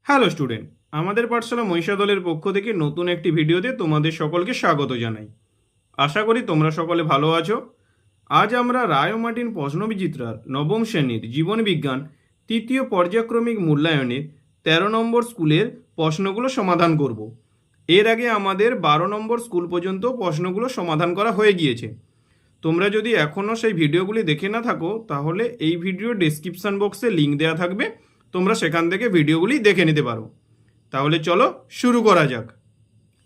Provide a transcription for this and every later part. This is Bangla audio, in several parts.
হ্যালো স্টুডেন্ট, আমাদের পাঠশালা মহিষা দলের পক্ষ থেকে নতুন একটি ভিডিওতে তোমাদের সকলকে স্বাগত জানাই। আশা করি তোমরা সকলে ভালো আছো। আজ আমরা রায় ও মার্টিন প্রশ্নবিচিত্রার নবম শ্রেণীর জীবন বিজ্ঞান তৃতীয় পর্যায়ক্রমিক মূল্যায়নের ১৩ নম্বর স্কুলের প্রশ্নগুলো সমাধান করব। এর আগে আমাদের ১২ নম্বর স্কুল পর্যন্ত প্রশ্নগুলো সমাধান করা হয়ে গিয়েছে। তোমরা যদি এখনও সেই ভিডিওগুলি দেখে না থাকো তাহলে এই ভিডিওর ডেসক্রিপশন বক্সে লিঙ্ক দেওয়া থাকবে, তোমরা সেখান থেকে ভিডিওগুলি দেখে নিতে পারো। তাহলে চলো শুরু করা যাক।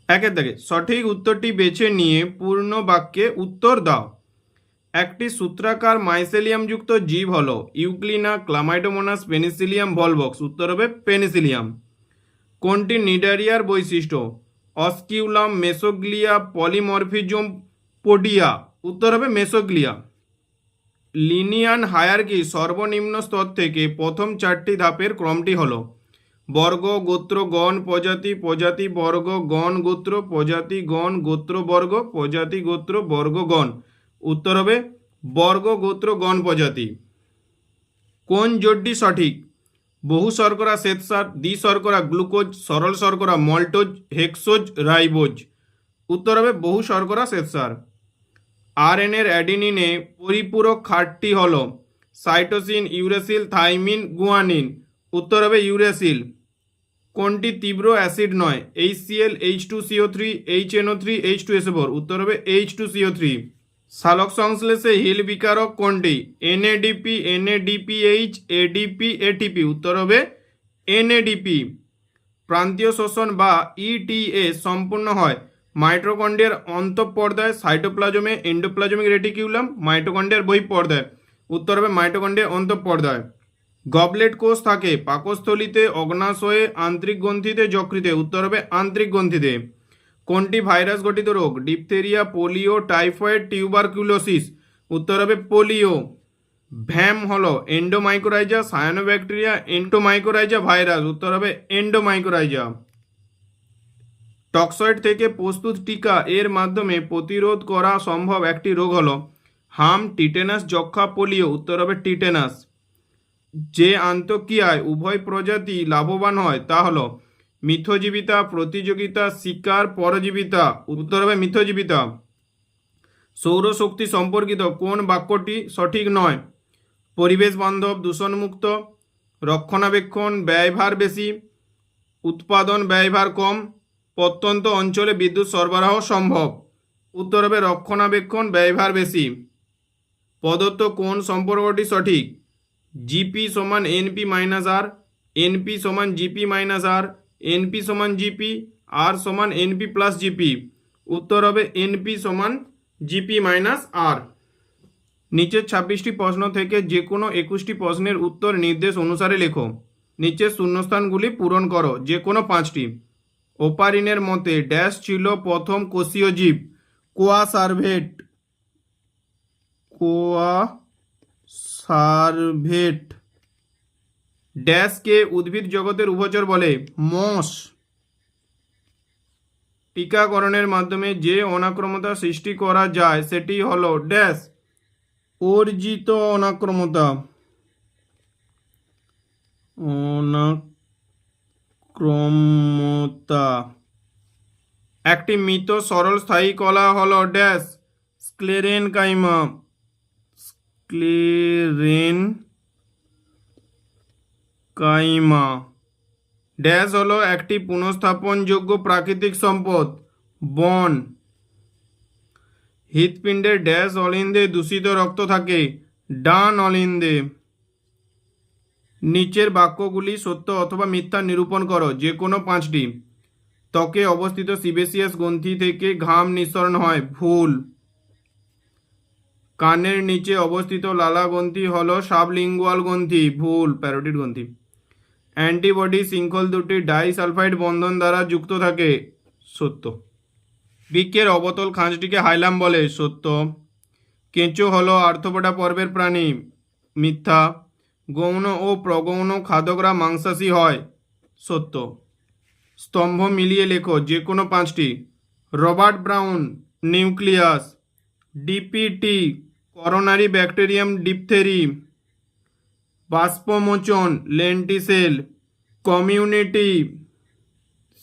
একের দাগে সঠিক উত্তরটি বেছে নিয়ে পূর্ণ বাক্যে উত্তর দাও। একটি সূত্রাকার মাইসেলিয়ামযুক্ত জীব হলো ইউক্লিনা, ক্লামাইডোমোনাস, পেনিসিলিয়াম ভলভক্স। উত্তর হবে পেনিসিলিয়াম। কোনটি নিডারিয়ার বৈশিষ্ট্য? অস্কিউলাম, মেসোগ্লিয়া, পলিমরফিজম, পোডিয়া। উত্তর হবে মেসোগ্লিয়া। লিনিয়ান হায়ারকি সর্বনিম্ন স্তর থেকে প্রথম চারটি ধাপের ক্রমটি হলো বর্গ, গোত্র, গণ, প্রজাতি, প্রজাতি, বর্গ, গণ, গোত্র, প্রজাতি, গণ, গোত্র, বর্গ, প্রজাতি, গোত্র, বর্গ, গণ। উত্তর হবে বর্গ, গোত্র, গণ, প্রজাতি। কোন জোটটি সঠিক? বহু শর্করা শ্বেতসার, দ্বি শর্করা গ্লুকোজ, সরল শর্করা মল্টোজ, হেক্সোজ, রাইবোজ। উত্তর হবে বহু শর্করা শ্বেতসার। আরএনএর অ্যাডিনিনে পরিপূরক ক্ষারটি হল সাইটোসিন, ইউরেসিল, থাইমিন, গুয়ানিন। উত্তর হবে ইউরেসিল। কোনটি তীব্র অ্যাসিড নয়? HCl, H2CO3, HNO3, H2SO4। উত্তর হবে H2CO3। সালোক সংশ্লেষে হিল বিকারক কোনটি? NADP, NADPH, ADP, ATP। উত্তর হবে NADP। প্রান্তীয় শোষণ বা ETA সম্পূর্ণ হয় মাইটোকন্ড্রিয়ার অন্তঃপর্দায়, সাইটোপ্লাজমে, এন্ডোপ্লাজমিক রেটিকিউলাম, মাইটোকন্ড্রিয়ার বহিঃপর্দায়। উত্তর হবে মাইটোকন্ড্রিয়ার অন্তঃপর্দায়। গবলেট কোষ থাকে পাকস্থলীতে, অগ্নাশয়ে, আন্তরিক গ্রন্থিতে, যকৃতে। উত্তর হবে আন্তরিক গ্রন্থিতে। কোনটি ভাইরাস গঠিত রোগ? Diphtheria, polio, typhoid, tuberculosis. উত্তর হবে পোলিও। ভ্যাম হলো এন্ডোমাইকোরাইজা, সায়ানোব্যাকটেরিয়া, এন্টোমাইকোরাইজা, ভাইরাস। উত্তর হবে এন্ডোমাইকোরাইজা। টক্সয়েড থেকে প্রস্তুত টিকা এর মাধ্যমে প্রতিরোধ করা সম্ভব একটি রোগ হলো হাম, টিটেনাস, যক্ষা, পোলিও। উত্তর হবে টিটেনাস। যে আন্তঃক্রিয়ায় উভয় প্রজাতি লাভবান হয় তা হলো মিথজীবিতা, প্রতিযোগিতা, শিকার, পরজীবিতা। উত্তর হবে মিথজীবিতা। সৌরশক্তি সম্পর্কিত কোন বাক্যটি সঠিক নয়? পরিবেশ বান্ধব, দূষণমুক্ত, রক্ষণাবেক্ষণ ব্যয়ভার বেশি, উৎপাদন ব্যয়ভার কম, প্রত্যন্ত অঞ্চলে বিদ্যুৎ সরবরাহ সম্ভব। উত্তর হবে রক্ষণাবেক্ষণ ব্যয়ভার বেশি। প্রদত্ত কোন সম্পর্কটি সঠিক? জিপি সমান এনপি মাইনাস আর, এনপি সমান জিপি মাইনাস আর, এনপি সমান জিপি, আর সমান এনপি প্লাস জিপি। উত্তর হবে এনপি সমান জিপি মাইনাস আর। নিচের 26টি প্রশ্ন থেকে যে কোনো 21টি প্রশ্নের উত্তর নির্দেশ অনুসারে লেখো। নিচের শূন্যস্থানগুলি পূরণ করো, যে কোনো 5টি। ওপারিনের মতে ড্যাশ ছিল প্রথম কোষীয় জীব? কোয়া সার্ভেট, কোয়া সার্ভেট। ড্যাশকে উদ্ভিদ জগতের উভচর বলে? মস। টিকাকরণের মাধ্যমে যে অনাক্রমতা সৃষ্টি করা যায় সেটি হলো ড্যাশ অর্জিত অনাক্রমতা। অনাক্রমতা। একটি মৃত সরল স্থায়ী কলা হলো ড্যাশ স্ক্লেরেনকাইমা। স্ক্লেরেনকাইমা। ড্যাশ হলো একটি পুনঃস্থাপনযোগ্য প্রাকৃতিক সম্পদ? বন। হৃৎপিণ্ডের ড্যাশ অলিন্দে দূষিত রক্ত থাকে? ডান অলিন্দে। নিচের বাক্যগুলি সত্য অথবা মিথ্যা নিরূপণ করো, যে কোনো 5টি। ত্বকে অবস্থিত সিবেসিয়াস গ্রন্থি থেকে ঘাম নিঃসরণ হয়? ভুল। কানের নিচে অবস্থিত লালা গ্রন্থি হলো সাবলিঙ্গুয়াল গ্রন্থি? ভুল, প্যারোটিড গ্রন্থি। অ্যান্টিবডি শৃঙ্খল দুটি ডাইসালফাইড বন্ধন দ্বারা যুক্ত থাকে? সত্য। বৃক্ষের অবতল খাঁজটিকে হাইলাম বলে? সত্য। কেঁচো হলো আর্থ্রোপোডা পর্বের প্রাণী? মিথ্যা। গৌণ ও প্রগৌণ খাদকরা মাংসাশী হয়? সত্য। স্তম্ভ মিলিয়ে লেখো, যে কোনো 5টি। Robert Brown nucleus, DPT corynebacterium diphtheria, বাষ্পমোচন লেন্টিসেল, কমিউনিটি,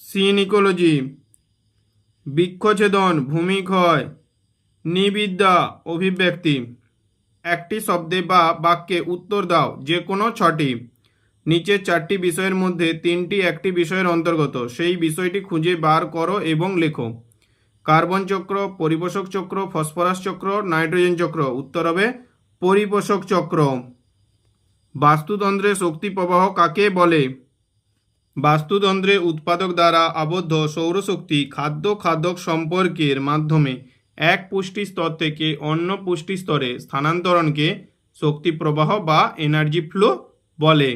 সিন ইকোলজি, বৃক্ষছেদন, ভূমিক্ষয়, নিবিদ্যা, অভিব্যক্তি। একটি শব্দে বা বাক্যে উত্তর দাও, যে কোনো ছটি। নিচের চারটি বিষয়ের মধ্যে তিনটি একটি বিষয়ের অন্তর্গত, সেই বিষয়টি খুঁজে বার করো এবং লেখো। কার্বন চক্র, পরিপোষক চক্র, ফসফরাস চক্র, নাইট্রোজেন চক্র। উত্তর হবে পরিপোষক চক্র। বাস্তুতন্ত্রে শক্তি প্রবাহ কাকে বলে? বাস্তুতন্ত্রে উৎপাদক দ্বারা আবদ্ধ সৌরশক্তি খাদ্য খাদক সম্পর্কের মাধ্যমে এক পুষ্টি স্তর থেকে অন্য পুষ্টি স্তরে স্থানান্তরণকে শক্তি প্রবাহ বা এনার্জি ফ্লো বলে।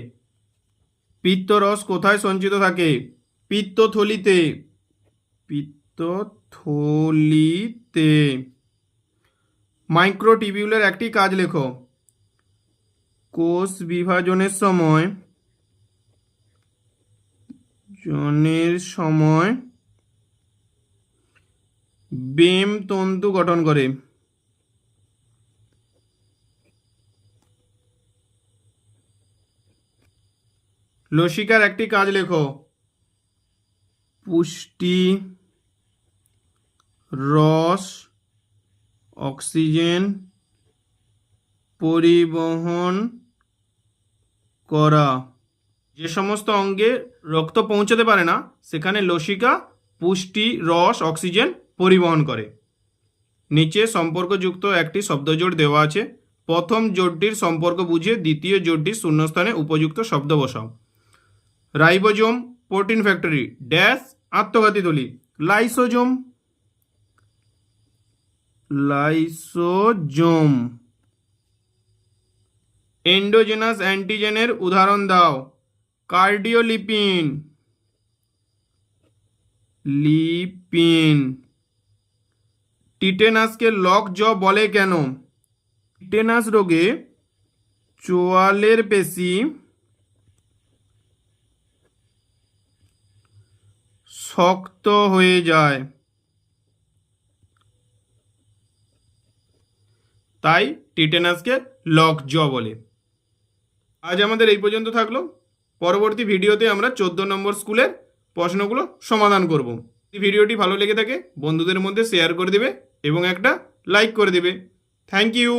পিত্তরস কোথায় সঞ্চিত থাকে? পিত্তথলিতে। পিত্তথলিতে। মাইক্রোটিবিউলের একটি কাজ লেখো। কোষ বিভাজনের সময় বেম তন্তু গঠন করে। লসিকার একটি কাজ লেখো। পুষ্টি, রস, অক্সিজেন পরিবহন করা। যে সমস্ত অঙ্গে রক্ত পৌঁছাতে পারে না সেখানে লসিকা পুষ্টি, রস, অক্সিজেন পরিবহন করে। নিচে সম্পর্কযুক্ত একটি শব্দজোড় দেওয়া আছে। প্রথম জোড়টির সম্পর্ক বুঝে দ্বিতীয় জোড়টির শূন্যস্থানে উপযুক্ত শব্দ বসাও। রাইবোজোম, প্রোটিন ফ্যাক্টরি, ড্যাশ, আত্মঘাতী থলি। Lysosome, lysosome. এন্ডোজেনাস অ্যান্টিজেনের উদাহরণ দাও। কার্ডিওলিপিন, লিপিন। টিটেনাসকে লক জ বলে কেন? টিটেনাস রোগে চোয়ালের পেশি শক্ত হয়ে যায়, তাই টিটেনাসকে লক জ বলে। আজ আমাদের এই পর্যন্ত থাকলো। পরবর্তী ভিডিওতে আমরা 14 নম্বর স্কুলের প্রশ্নগুলো সমাধান করব। এই ভিডিওটি ভালো লেগে থাকে বন্ধুদের মধ্যে শেয়ার করে দেবে এবং একটা লাইক করে দেবে। Thank you.